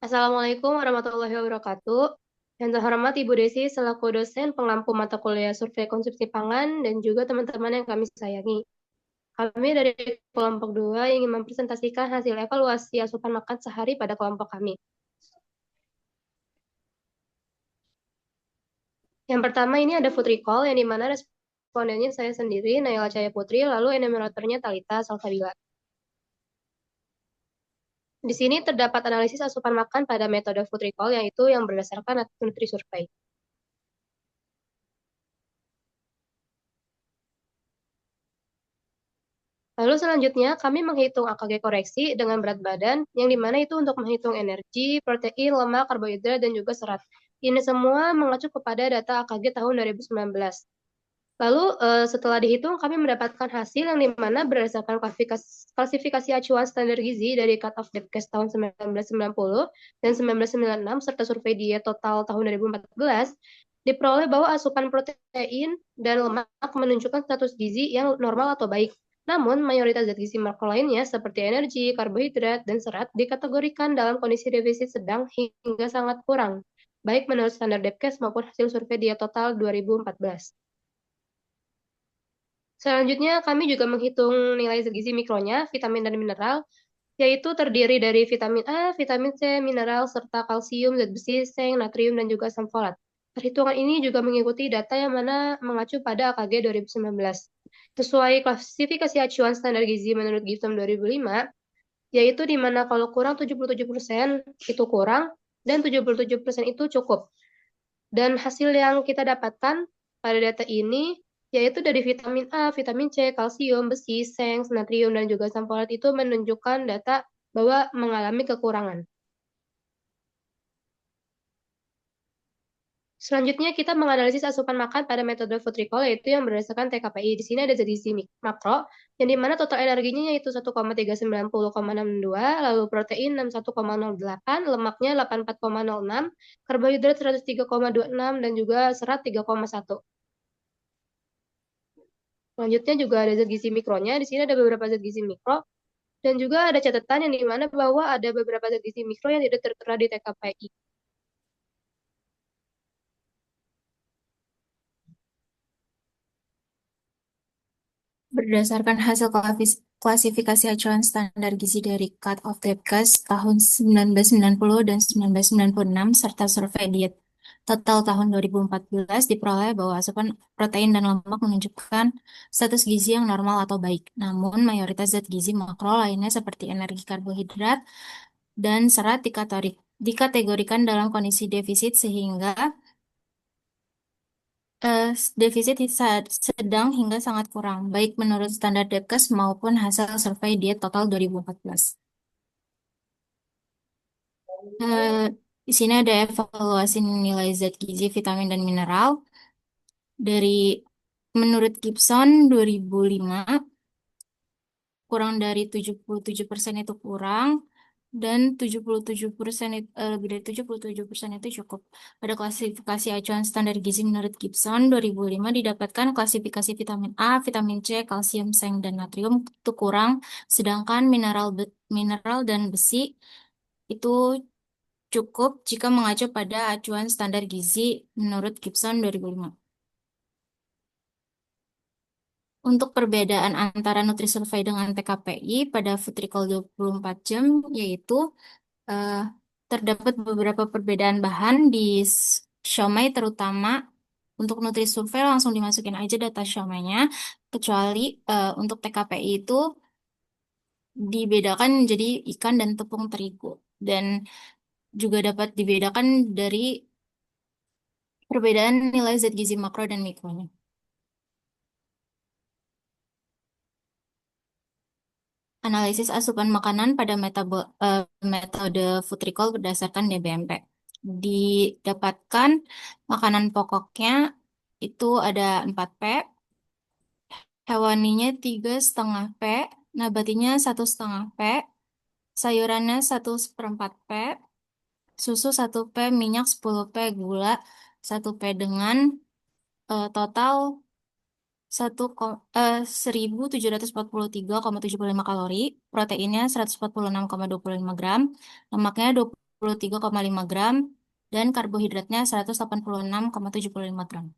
Assalamualaikum warahmatullahi wabarakatuh. Yang terhormat Ibu Desi selaku dosen pengampu mata kuliah Survei Konsumsi Pangan dan juga teman-teman yang kami sayangi. Kami dari kelompok 2 ingin mempresentasikan hasil evaluasi asupan makan sehari pada kelompok kami. Yang pertama ini ada food recall yang dimana respondennya saya sendiri, Naila Cahaya Putri, lalu enumeratornya Talita Salsabila. Di sini terdapat analisis asupan makan pada metode food recall yaitu yang berdasarkan Nutri Survey. Lalu selanjutnya kami menghitung AKG koreksi dengan berat badan, yang dimana itu untuk menghitung energi, protein, lemak, karbohidrat, dan juga serat. Ini semua mengacu kepada data AKG tahun 2019. Lalu setelah dihitung kami mendapatkan hasil yang dimana berdasarkan klasifikasi acuan standar gizi dari Cut-off Depkes tahun 1990 dan 1996 serta survei diet total tahun 2014 diperoleh bahwa asupan protein dan lemak menunjukkan status gizi yang normal atau baik. Namun, mayoritas zat gizi makro lainnya seperti energi, karbohidrat, dan serat dikategorikan dalam kondisi defisit sedang hingga sangat kurang, baik menurut standar Depkes maupun hasil survei diet total 2014. Selanjutnya, kami juga menghitung nilai zat gizi mikronya, vitamin dan mineral, yaitu terdiri dari vitamin A, vitamin C, mineral, serta kalsium, zat besi, seng, natrium, dan juga asam folat. Perhitungan ini juga mengikuti data yang mana mengacu pada AKG 2019. Sesuai klasifikasi acuan standar gizi menurut Gibson 2005, yaitu di mana kalau kurang 77% itu kurang, dan 77% itu cukup. Dan hasil yang kita dapatkan pada data ini yaitu dari vitamin A, vitamin C, kalsium, besi, seng, natrium, dan juga asam folat itu menunjukkan data bahwa mengalami kekurangan. Selanjutnya kita menganalisis asupan makan pada metode food recall yaitu yang berdasarkan TKPI. Di sini ada zat gizi makro yang dimana total energinya yaitu 1,3900,62, lalu protein 61,08, lemaknya 84,06, karbohidrat 103,26 dan juga serat 3,1. Selanjutnya juga ada zat gizi mikronya. Di sini ada beberapa zat gizi mikro dan juga ada catatan yang dimana bahwa ada beberapa zat gizi mikro yang tidak tertera di TKPI. Berdasarkan hasil klasifikasi acuan standar gizi dari Cut-off Depkes tahun 1990 dan 1996 serta survei diet total tahun 2014 diperoleh bahwa asupan protein dan lemak menunjukkan status gizi yang normal atau baik. Namun mayoritas zat gizi makro lainnya seperti energi, karbohidrat, dan serat dikategorikan dalam kondisi defisit sehingga eh, defisit sedang hingga sangat kurang, baik menurut standar Depkes maupun hasil survei diet total 2014. Eh, di sini ada evaluasi nilai zat gizi, vitamin, dan mineral. Dari menurut Gibson 2005, kurang dari 77% itu kurang, dan 77% lebih dari 77% itu cukup. Pada klasifikasi acuan standar gizi menurut Gibson 2005 didapatkan klasifikasi vitamin A, vitamin C, kalsium, seng, dan natrium itu kurang, sedangkan mineral dan besi itu cukup jika mengacu pada acuan standar gizi menurut Gibson 2005. Untuk perbedaan antara Nutrisurvey dengan PKPI pada Food Recall 24 jam, yaitu eh, terdapat beberapa perbedaan bahan di siomay, terutama untuk Nutrisurvey langsung dimasukin aja data siomay-nya, kecuali untuk TKPI itu dibedakan menjadi ikan dan tepung terigu, dan juga dapat dibedakan dari perbedaan nilai zat gizi makro dan mikronya. Analisis asupan makanan pada metode food recall berdasarkan DBMP. Didapatkan makanan pokoknya itu ada 4P, hewaninya 3,5 P, nabatinya 1,5 P, sayurannya 1/4 P, susu 1P, minyak 10P, gula 1P dengan total 1743,75 kalori, proteinnya 146,25 gram, lemaknya 23,5 gram, dan karbohidratnya 186,75 gram.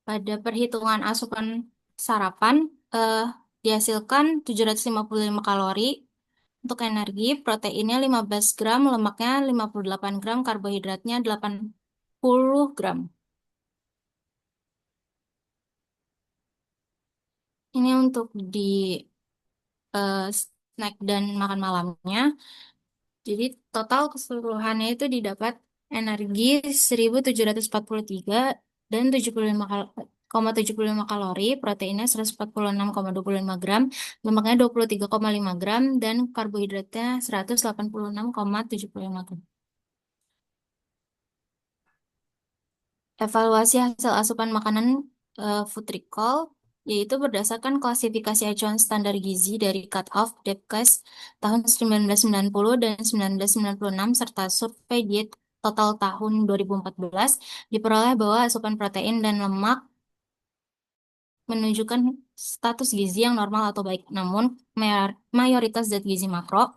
Pada perhitungan asupan sarapan, eh, dihasilkan 755 kalori untuk energi, proteinnya 15 gram, lemaknya 58 gram, karbohidratnya 80 gram. Ini untuk di snack dan makan malamnya. Jadi total keseluruhannya itu didapat energi 1743 dan 75,75 kalori, proteinnya 146,25 gram, lemaknya 23,5 gram, dan karbohidratnya 186,75 gram. Evaluasi hasil asupan makanan food recall yaitu berdasarkan klasifikasi acuan standar gizi dari Cut-off Depkes tahun 1990 dan 1996 serta survei diet total tahun 2014 diperoleh bahwa asupan protein dan lemak menunjukkan status gizi yang normal atau baik. Namun, mayoritas zat gizi makro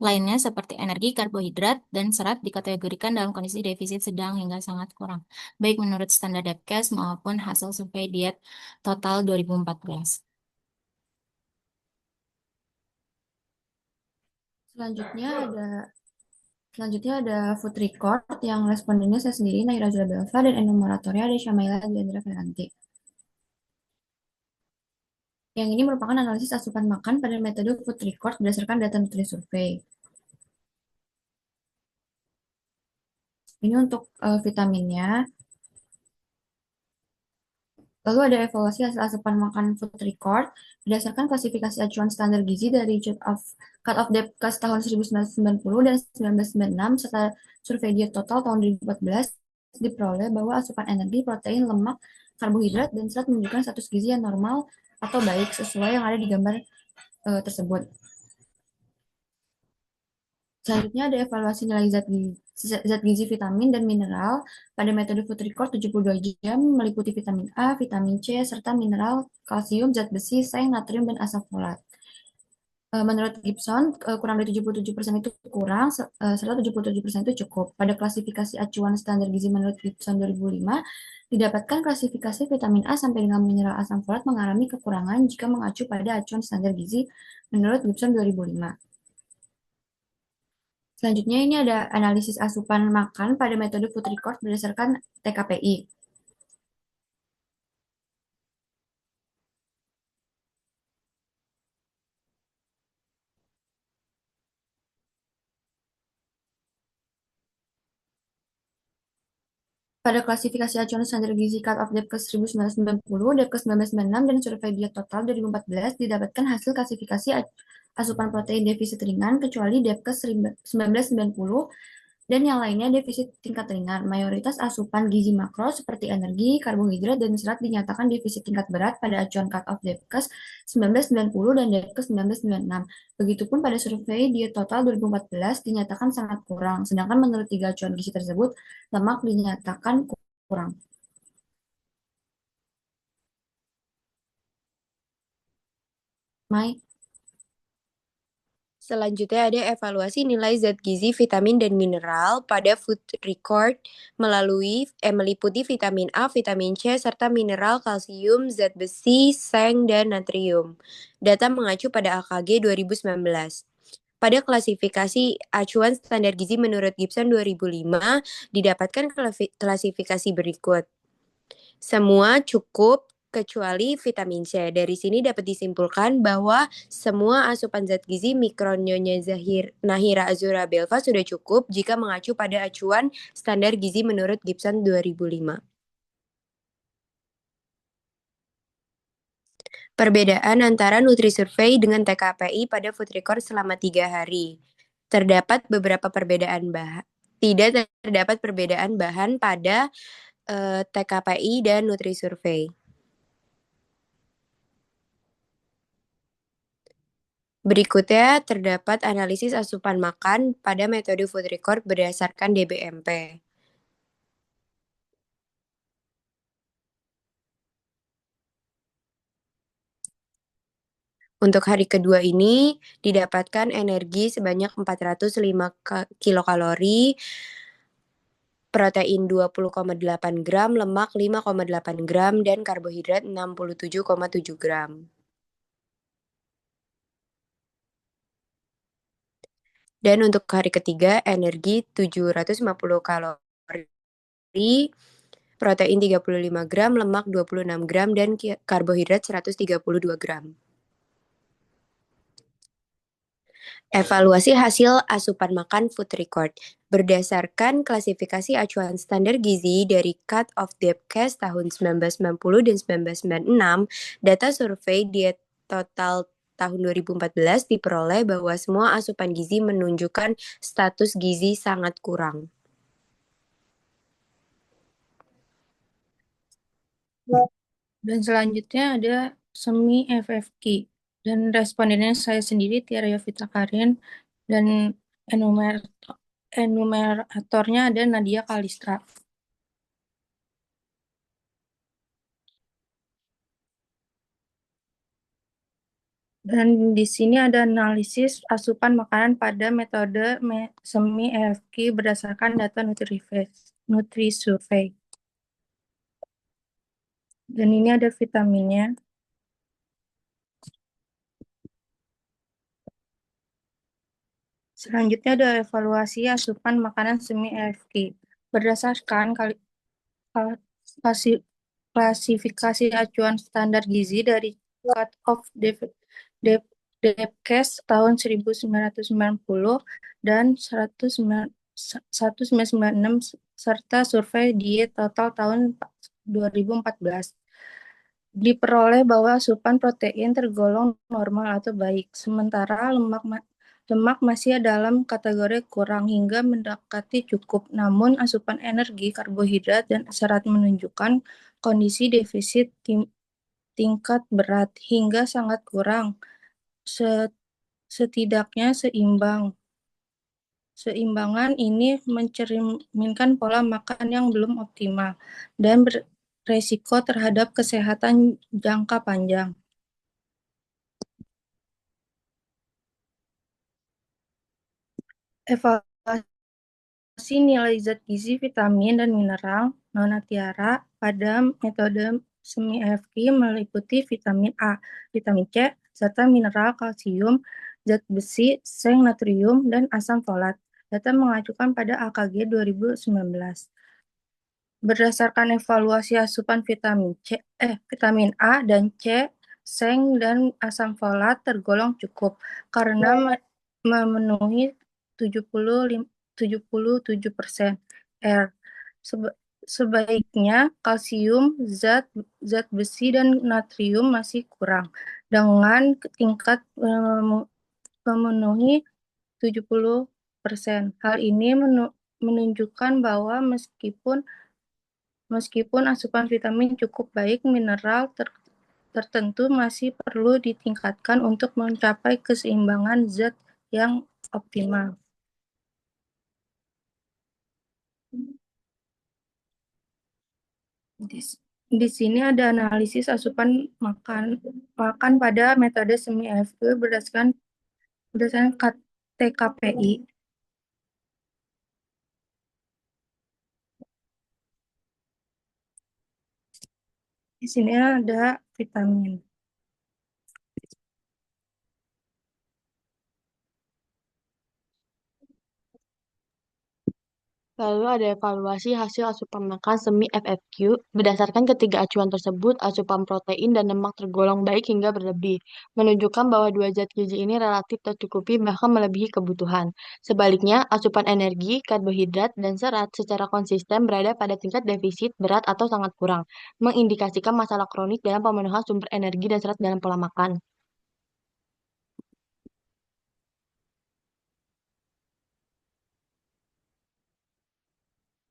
lainnya seperti energi, karbohidrat, dan serat dikategorikan dalam kondisi defisit sedang hingga sangat kurang, baik menurut standar Depkes maupun hasil survei diet total 2014. Selanjutnya ada Selanjutnya ada food record yang respondennya saya sendiri, Naira Zurabelva, dan enumeratornya ada Syamaila Diandra Feranti. Yang ini merupakan analisis asupan makan pada metode food record berdasarkan data Nutrisurvey. Ini untuk vitaminnya. Lalu ada evaluasi hasil asupan makan food record berdasarkan klasifikasi acuan standar gizi dari Cut-off Depkes tahun 1990 dan 1996 serta survei diet total tahun 2014 diperoleh bahwa asupan energi, protein, lemak, karbohidrat, dan serat menunjukkan status gizi yang normal atau baik sesuai yang ada di gambar tersebut. Selanjutnya ada evaluasi nilai zat gizi vitamin dan mineral pada metode food record 72 jam meliputi vitamin A, vitamin C, serta mineral, kalsium, zat besi, seng, natrium, dan asam folat. Menurut Gibson, kurang dari 77% itu kurang, serta 77% itu cukup. Pada klasifikasi acuan standar gizi menurut Gibson 2005, didapatkan klasifikasi vitamin A sampai dengan mineral asam folat mengalami kekurangan jika mengacu pada acuan standar gizi menurut Gibson 2005. Selanjutnya ini ada analisis asupan makan pada metode food record berdasarkan TKPI. Pada klasifikasi acuan standar gizi Cut-off Depkes 1990, Depkes 1996, dan survei diet total 2014 didapatkan hasil klasifikasi asupan protein defisit ringan kecuali Depkes 1990 dan yang lainnya defisit tingkat ringan. Mayoritas asupan gizi makro seperti energi, karbohidrat, dan serat dinyatakan defisit tingkat berat pada acuan cut-off Depkes 1990 dan Depkes 1996. Begitupun pada survei diet total 2014 dinyatakan sangat kurang, sedangkan menurut tiga acuan gizi tersebut, lemak dinyatakan kurang. Mai. Selanjutnya ada evaluasi nilai zat gizi, vitamin, dan mineral pada food record meliputi vitamin A, vitamin C, serta mineral, kalsium, zat besi, seng, dan natrium. Data mengacu pada AKG 2019. Pada klasifikasi acuan standar gizi menurut Gibson 2005, didapatkan klasifikasi berikut. Semua cukup kecuali vitamin C. Dari sini dapat disimpulkan bahwa semua asupan zat gizi mikronyonya Nahira Azura Belva sudah cukup jika mengacu pada acuan standar gizi menurut Gibson 2005. Perbedaan antara Nutrisurvey dengan TKPI pada food record selama 3 hari. Terdapat beberapa perbedaan Tidak terdapat perbedaan bahan pada TKPI dan Nutrisurvey. Berikutnya terdapat analisis asupan makan pada metode food record berdasarkan DBMP. Untuk hari kedua ini didapatkan energi sebanyak 405 kilokalori, protein 20,8 gram, lemak 5,8 gram, dan karbohidrat 67,7 gram. Dan untuk hari ketiga, energi 750 kalori, protein 35 gram, lemak 26 gram, dan karbohidrat 132 gram. Evaluasi hasil asupan makan food record. Berdasarkan klasifikasi acuan standar gizi dari Cut of Depkes tahun 1990 dan 1996, data survei diet total tahun 2014 diperoleh bahwa semua asupan gizi menunjukkan status gizi sangat kurang. Dan selanjutnya ada semi FFQ. Dan respondennya saya sendiri, Tiara Yovita Karin, dan enumeratornya ada Nadia Kalistra. Dan di sini ada analisis asupan makanan pada metode semi FFQ berdasarkan data NutriSurvey. Dan ini ada vitaminnya. Selanjutnya ada evaluasi asupan makanan semi FFQ. Berdasarkan klasifikasi acuan standar gizi dari Cut of Depkes tahun 1990 dan 1996 serta survei diet total tahun 2014. Diperoleh bahwa asupan protein tergolong normal atau baik, sementara lemak masih dalam kategori kurang hingga mendekati cukup. Namun asupan energi, karbohidrat, dan serat menunjukkan kondisi defisit tingkat berat hingga sangat kurang, setidaknya seimbang. Seimbangan ini mencerminkan pola makan yang belum optimal dan beresiko terhadap kesehatan jangka panjang. Evaluasi nilai zat gizi, vitamin, dan mineral Nona Tiara pada metode semi FFQ meliputi vitamin A, vitamin C, serta mineral kalsium, zat besi, seng, natrium, dan asam folat. Data mengacukan pada AKG 2019. Berdasarkan evaluasi asupan vitamin A dan C, seng, dan asam folat tergolong cukup karena memenuhi 77% R. Sebaiknya kalsium, zat besi, dan natrium masih kurang dengan tingkat memenuhi 70%. Hal ini menunjukkan bahwa meskipun asupan vitamin cukup baik, mineral tertentu masih perlu ditingkatkan untuk mencapai keseimbangan zat yang optimal. Di sini ada analisis asupan makan pada metode semi FFQ berdasarkan TKPI. Di sini ada vitamin. Lalu ada evaluasi hasil asupan makan semi FFQ. Berdasarkan ketiga acuan tersebut, asupan protein dan lemak tergolong baik hingga berlebih, menunjukkan bahwa dua zat gizi ini relatif tercukupi bahkan melebihi kebutuhan. Sebaliknya, asupan energi, karbohidrat, dan serat secara konsisten berada pada tingkat defisit, berat, atau sangat kurang, mengindikasikan masalah kronik dalam pemenuhan sumber energi dan serat dalam pola makan.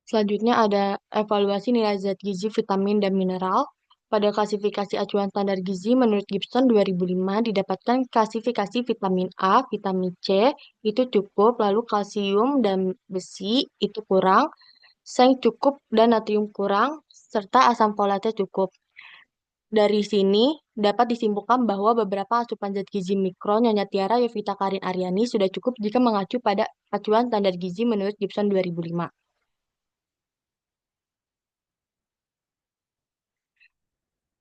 Selanjutnya ada evaluasi nilai zat gizi, vitamin, dan mineral. Pada klasifikasi acuan standar gizi menurut Gibson 2005 didapatkan klasifikasi vitamin A, vitamin C itu cukup, lalu kalsium dan besi itu kurang, seng cukup dan natrium kurang, serta asam folatnya cukup. Dari sini dapat disimpulkan bahwa beberapa asupan zat gizi mikro Nyonya Tiara Yovita Karin Aryani sudah cukup jika mengacu pada acuan standar gizi menurut Gibson 2005.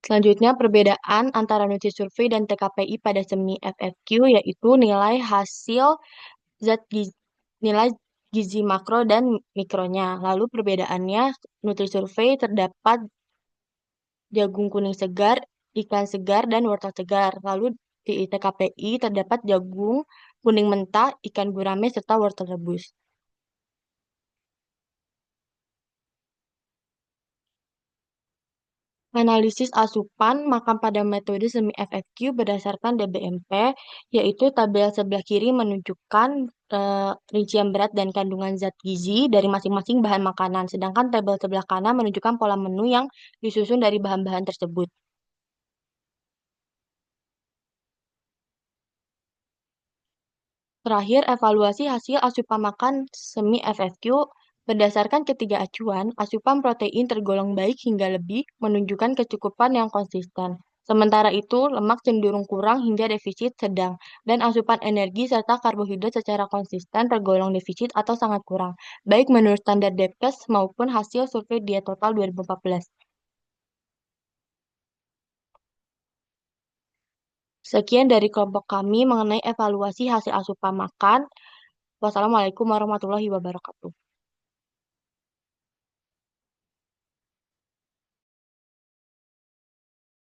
Selanjutnya, perbedaan antara Nutri-Survey dan TKPI pada semi FFQ yaitu nilai hasil zat gizi, nilai gizi makro dan mikronya. Lalu perbedaannya, Nutri-Survey terdapat jagung kuning segar, ikan segar, dan wortel segar. Lalu di TKPI terdapat jagung kuning mentah, ikan gurame, serta wortel rebus. Analisis asupan makan pada metode semi FFQ berdasarkan DBMP, yaitu tabel sebelah kiri menunjukkan rincian berat dan kandungan zat gizi dari masing-masing bahan makanan, sedangkan tabel sebelah kanan menunjukkan pola menu yang disusun dari bahan-bahan tersebut. Terakhir, evaluasi hasil asupan makan semi FFQ berdasarkan ketiga acuan, asupan protein tergolong baik hingga lebih menunjukkan kecukupan yang konsisten. Sementara itu, lemak cenderung kurang hingga defisit sedang, dan asupan energi serta karbohidrat secara konsisten tergolong defisit atau sangat kurang, baik menurut standar Depkes maupun hasil survei diet total 2014. Sekian dari kelompok kami mengenai evaluasi hasil asupan makan. Wassalamualaikum warahmatullahi wabarakatuh.